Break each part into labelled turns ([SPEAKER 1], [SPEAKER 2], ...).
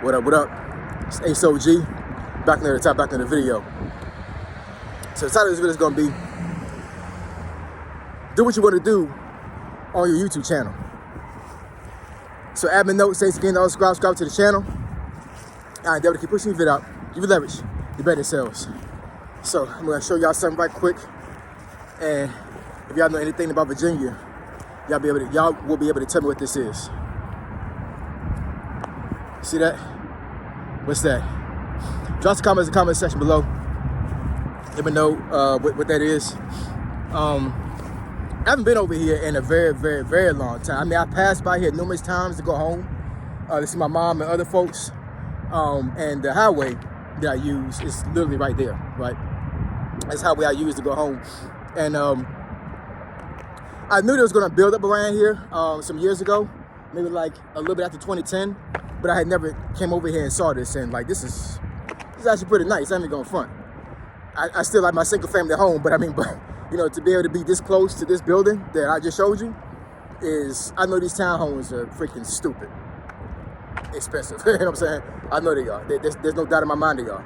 [SPEAKER 1] What up, what up? It's Ace OG, back near the top, back in the video. So the title of this video is gonna be, do what you wanna do on your YouTube channel. So admin note says again, don't subscribe to the channel. I endeavor to keep pushing the video out. Give you leverage, you better sales. So I'm gonna show y'all something right quick. And if y'all know anything about Virginia, y'all will be able to tell me what this is. See that? What's that? Drop some comments in the comment section below. Let me know what that is. I haven't been over here in a very, very, very long time. I mean, I passed by here numerous times to go home to see my mom and other folks. And the highway that I use is literally right there, right? That's the highway I use to go home. And I knew they was gonna build up around here some years ago, maybe like a little bit after 2010, but I had never came over here and saw this, and like this is actually pretty nice. I'm not even going front. I still like my single family home, but I mean, you know, to be able to be this close to this building that I just showed you is, I know these townhomes are freaking stupid expensive. You know what I'm saying? I know they are. There's no doubt in my mind they are.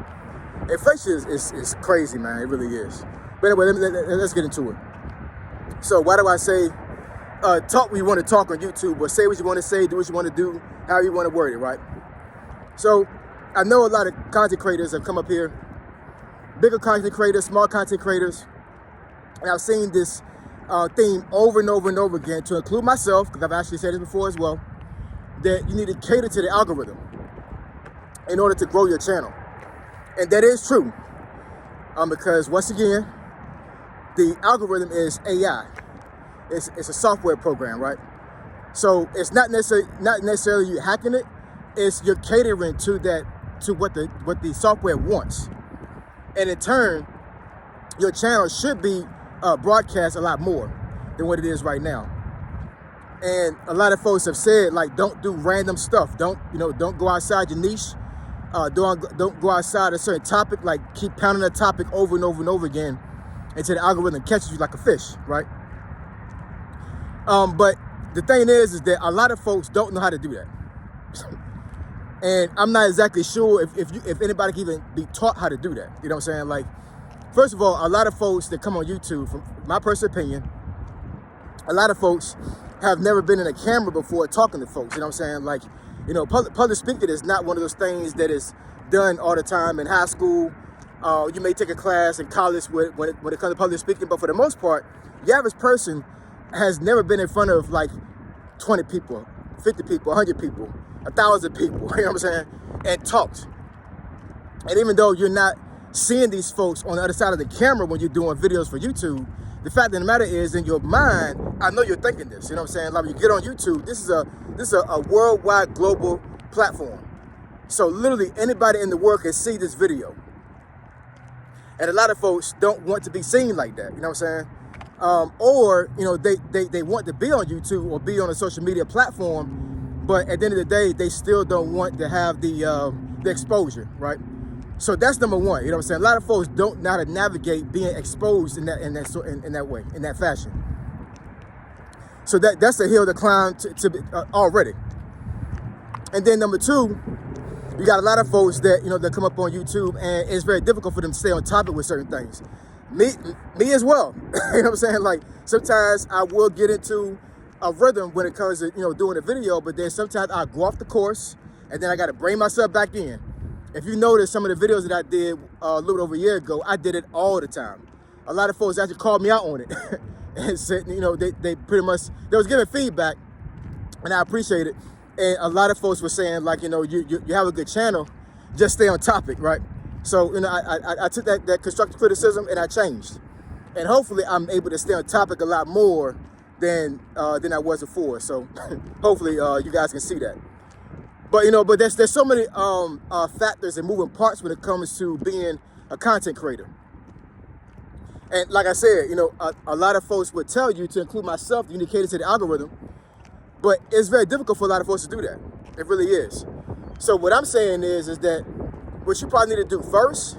[SPEAKER 1] Inflation is crazy, man. It really is. But anyway, let's get into it. So why do I say talk what you want to talk on YouTube, or say what you want to say, do what you want to do, how you want to word it, right? So I know a lot of content creators have come up here, bigger content creators, small content creators, and I've seen this theme over and over and over again, to include myself, because I've actually said this before as well, that you need to cater to the algorithm in order to grow your channel. And that is true, because once again, the algorithm is AI. It's a software program, right? So it's not necessarily you hacking it. It's you're catering to what the software wants, and in turn, your channel should be broadcast a lot more than what it is right now. And a lot of folks have said, like, don't do random stuff. Don't go outside your niche. Don't go outside a certain topic. Like, keep pounding that topic over and over and over again until the algorithm catches you like a fish, right? But the thing is that a lot of folks don't know how to do that. And I'm not exactly sure if anybody can even be taught how to do that. You know what I'm saying? Like, first of all, a lot of folks that come on YouTube, from my personal opinion, a lot of folks have never been in a camera before talking to folks. You know what I'm saying? Like, you know, public speaking is not one of those things that is done all the time in high school. You may take a class in college when it comes to public speaking, but for the most part, the average person has never been in front of like 20 people, 50 people, 100 people, 1,000 people, you know what I'm saying, and talked. And even though you're not seeing these folks on the other side of the camera when you're doing videos for YouTube, the fact of the matter is, in your mind, I know you're thinking this, you know what I'm saying? Like, when you get on YouTube, this is a worldwide, global platform. So literally anybody in the world can see this video. And a lot of folks don't want to be seen like that, you know what I'm saying? Or, you know, they want to be on YouTube or be on a social media platform, but at the end of the day, they still don't want to have the exposure, right? So that's number one. You know what I'm saying? A lot of folks don't know how to navigate being exposed in that way, in that fashion. So that's a hill to climb to already. And then number two, you got a lot of folks that, you know, that come up on YouTube, and it's very difficult for them to stay on topic with certain things. Me as well. You know what I'm saying? Like, sometimes I will get into a rhythm when it comes to, you know, doing a video, but then sometimes I go off the course, and then I got to bring myself back in. If you notice some of the videos that I did a little over a year ago, I did it all the time. A lot of folks actually called me out on it and said, you know, they pretty much, they was giving feedback, and I appreciate it. And a lot of folks were saying, like, you know, you have a good channel, just stay on topic, right? So, you know, I took that constructive criticism and I changed. And hopefully I'm able to stay on topic a lot more than I was before. So hopefully you guys can see that. But, you know, but there's so many factors and moving parts when it comes to being a content creator. And like I said, you know, a lot of folks would tell you, to include myself, you need to cater to the algorithm. But it's very difficult for a lot of folks to do that. It really is. So what I'm saying is that what you probably need to do first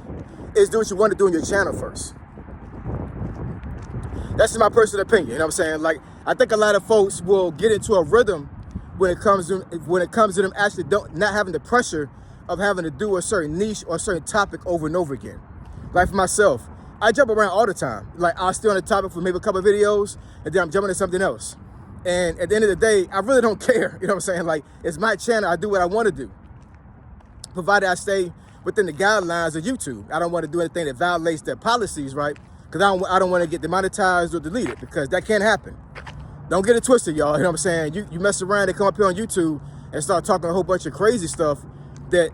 [SPEAKER 1] is do what you want to do on your channel first. That's just my personal opinion. You know what I'm saying? Like, I think a lot of folks will get into a rhythm when it comes to them actually not having the pressure of having to do a certain niche or a certain topic over and over again. Like for myself, I jump around all the time. Like I'll stay on the topic for maybe a couple of videos and then I'm jumping to something else. And at the end of the day, I really don't care. You know what I'm saying? Like it's my channel. I do what I want to do, provided I stay within the guidelines of YouTube. I don't want to do anything that violates their policies, right? Because I don't want to get demonetized or deleted, because that can't happen. Don't get it twisted, y'all. You know what I'm saying? You mess around and come up here on YouTube and start talking a whole bunch of crazy stuff that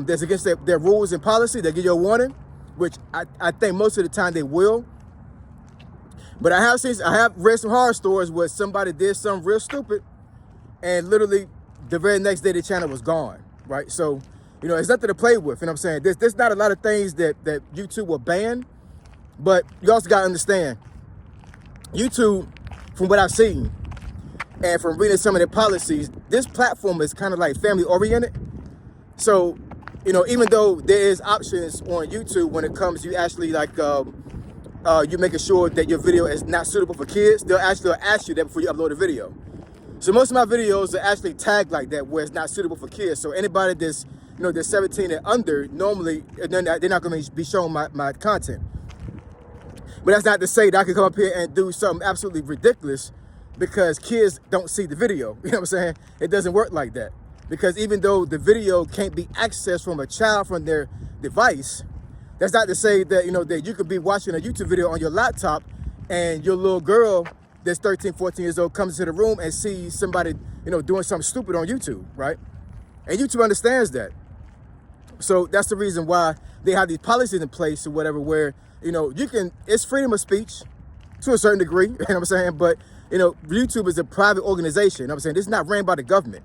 [SPEAKER 1] that's against their rules and policy. They give you a warning, which I think most of the time they will. But I have read some horror stories where somebody did something real stupid and literally the very next day the channel was gone, right? So, you know, it's nothing to play with. You know what I'm saying? There's not a lot of things that YouTube will ban, but you also got to understand, YouTube, from what I've seen and from reading some of their policies, this platform is kind of like family oriented. So, you know, even though there is options on YouTube when it comes to you actually like, you making sure that your video is not suitable for kids, they'll ask you that before you upload a video. So most of my videos are actually tagged like that, where it's not suitable for kids. So anybody that's, you know, they're 17 and under, normally they're not going to be showing my content. But that's not to say that I can come up here and do something absolutely ridiculous because kids don't see the video. You know what I'm saying? It doesn't work like that. Because even though the video can't be accessed from a child from their device, that's not to say that, you know, that you could be watching a YouTube video on your laptop and your little girl that's 13, 14 years old comes into the room and sees somebody, you know, doing something stupid on YouTube, right? And YouTube understands that. So that's the reason why they have these policies in place or whatever, where, you know, it's freedom of speech to a certain degree, you know what I'm saying? But, you know, YouTube is a private organization, you know what I'm saying? It's not ran by the government.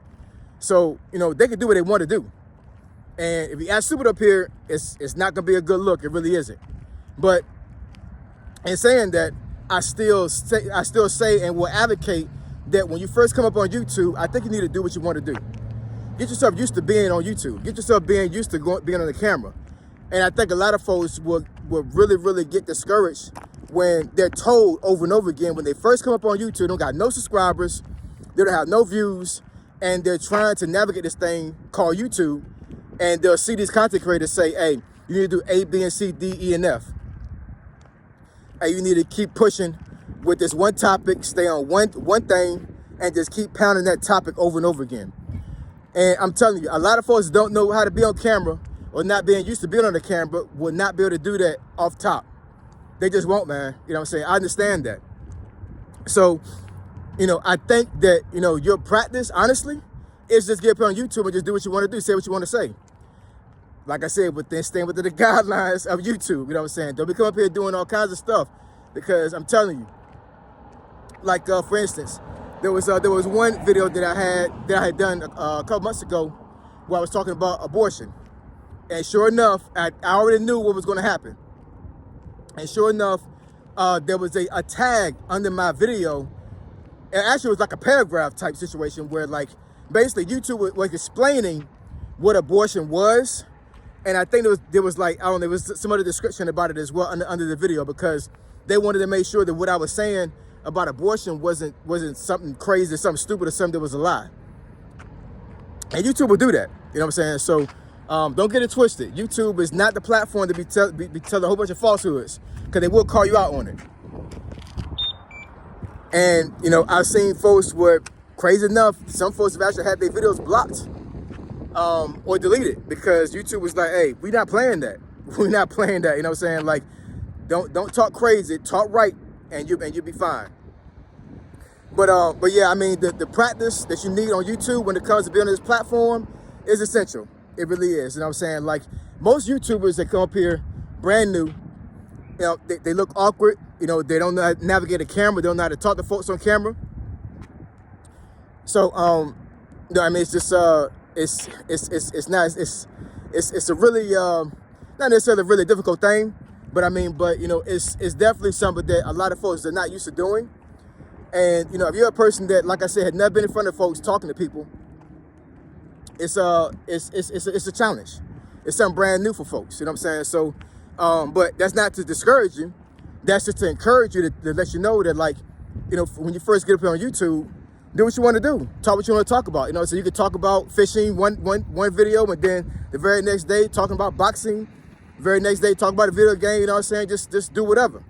[SPEAKER 1] So, you know, they can do what they want to do. And if you act stupid up here, it's not gonna be a good look. It really isn't. But in saying that, I still say and will advocate that when you first come up on YouTube, I think you need to do what you want to do. Get yourself used to being on YouTube. Get yourself being used to being on the camera. And I think a lot of folks will really, really get discouraged when they're told over and over again, when they first come up on YouTube, they don't got no subscribers, they don't have no views, and they're trying to navigate this thing called YouTube, and they'll see these content creators say, hey, you need to do A, B, and C, D, E, and F. Hey, you need to keep pushing with this one topic, stay on one thing, and just keep pounding that topic over and over again. And I'm telling you, a lot of folks don't know how to be on camera, or not being used to being on the camera, will not be able to do that off top. They just won't, man. You know what I'm saying? I understand that. So, you know, I think that, you know, your practice, honestly, is just get up on YouTube and just do what you want to do, say what you want to say. Like I said, staying within the guidelines of YouTube, you know what I'm saying? Don't be coming up here doing all kinds of stuff, because I'm telling you, like, for instance, there was one video that I had done a couple months ago where I was talking about abortion. And sure enough, I already knew what was going to happen. And sure enough, there was a tag under my video. And actually, it was like a paragraph type situation where, like, basically YouTube was explaining what abortion was. And I think there was like, I don't know, there was some other description about it as well under the video, because they wanted to make sure that what I was saying about abortion wasn't something crazy, something stupid, or something that was a lie. And YouTube will do that. You know what I'm saying? So don't get it twisted. YouTube is not the platform to be telling a whole bunch of falsehoods, because they will call you out on it. And, you know, I've seen folks where, crazy enough, some folks have actually had their videos blocked or deleted, because YouTube was like, hey, we're not playing that. We're not playing that. You know what I'm saying? Like, don't talk crazy, talk right, and you'll be fine. But yeah, I mean, the practice that you need on YouTube when it comes to being on this platform is essential. It really is. You know what I'm saying? Like, most YouTubers that come up here brand new, you know, they look awkward. You know, they don't know how to navigate a camera. They don't know how to talk to folks on camera. So, you know, I mean, it's just, it's a really, not necessarily a really difficult thing, but I mean, you know, it's definitely something that a lot of folks are not used to doing. And, you know, if you're a person that, like I said, had never been in front of folks talking to people, it's a challenge. It's something brand new for folks. You know what I'm saying? So, but that's not to discourage you. That's just to encourage you to let you know that, like, you know, when you first get up here on YouTube, do what you want to do. Talk what you want to talk about. You know, so you could talk about fishing one video, and then The very next day, talking about boxing. The very next day, talking about a video game, you know what I'm saying? Just do whatever.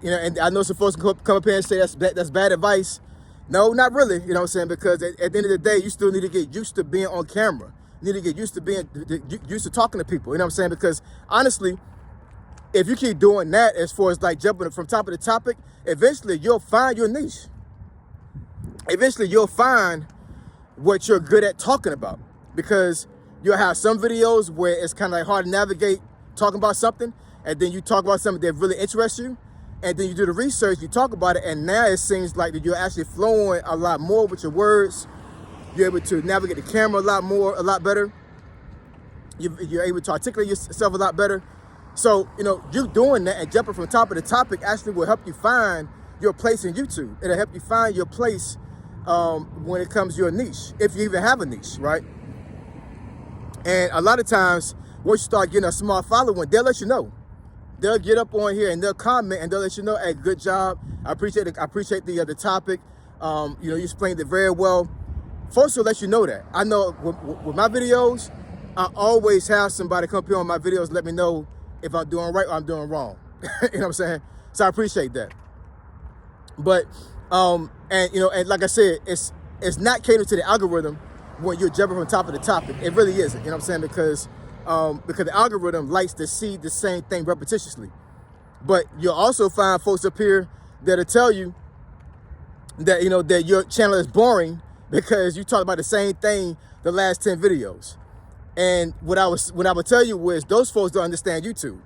[SPEAKER 1] And I know some folks come up here and say that's bad advice. No, not really, you know what I'm saying? Because at the end of the day, you still need to get used to being on camera. You need to get used to talking to people, you know what I'm saying? Because honestly, if you keep doing that as far as like jumping from top of the topic, eventually you'll find your niche. Eventually you'll find what you're good at talking about, because you'll have some videos where it's kind of like hard to navigate talking about something, and then you talk about something that really interests you, and then you do the research, you talk about it, and now it seems like that you're actually flowing a lot more with your words. You're able to navigate the camera a lot better. You're able to articulate yourself a lot better. So, you doing that and jumping from the top of the topic actually will help you find your place in YouTube. It'll help you find your place when it comes to your niche, if you even have a niche, right? And a lot of times, once you start getting a small following, they'll let you know. They'll get up on here and they'll comment and they'll let you know, hey, good job. I appreciate the topic. You explained it very well. Folks will let you know that. I know with my videos, I always have somebody come here on my videos and let me know if I'm doing right or I'm doing wrong. You know what I'm saying? So I appreciate that. But and like I said, it's not catering to the algorithm when you're jumping from top of the topic. It really isn't. You know what I'm saying? Because the algorithm likes to see the same thing repetitiously. But you'll also find folks up here that'll tell you that that your channel is boring because you talk about the same thing the last 10 videos. And what I would tell you is those folks don't understand YouTube.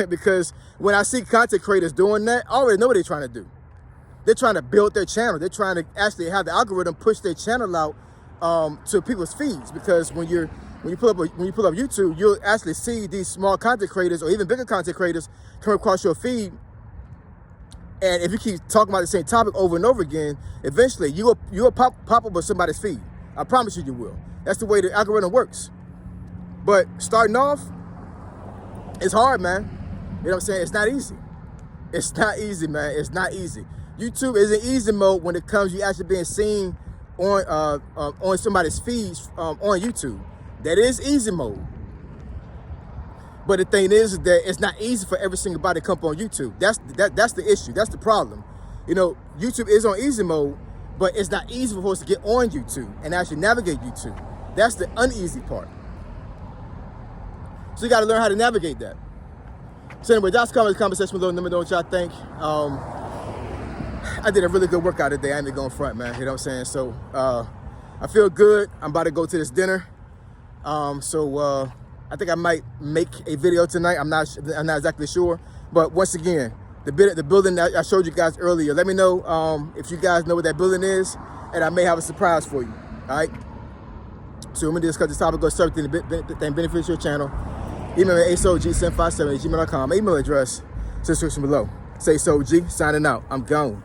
[SPEAKER 1] Because when I see content creators doing that, I already know what they're trying to do. They're trying to build their channel. They're trying to actually have the algorithm push their channel out to people's feeds. Because when you pull up YouTube, you'll actually see these small content creators or even bigger content creators come across your feed. And if you keep talking about the same topic over and over again, eventually you will pop up on somebody's feed. I promise you will. That's the way the algorithm works. But starting off, it's hard, man. You know what I'm saying? It's not easy. It's not easy, man. It's not easy. YouTube is in easy mode when it comes to you actually being seen on somebody's feeds on YouTube. That is easy mode. But the thing is that it's not easy for every single body to come up on YouTube. That's the issue. That's the problem. YouTube is on easy mode, but it's not easy for us to get on YouTube and actually navigate YouTube. That's the uneasy part. So you got to learn how to navigate that. So anyway, that's the conversation below. Let me know what y'all think. I did a really good workout today. I ain't even going front, man. You know what I'm saying? So I feel good. I'm about to go to this dinner. I think I might make a video tonight. I'm not exactly sure. But once again, the building that I showed you guys earlier, let me know if you guys know what that building is, and I may have a surprise for you. All right? So when we discuss this topic, go search the benefits your channel. Email me at asog757@gmail.com. Email address, description below. Say so G, signing out. I'm gone.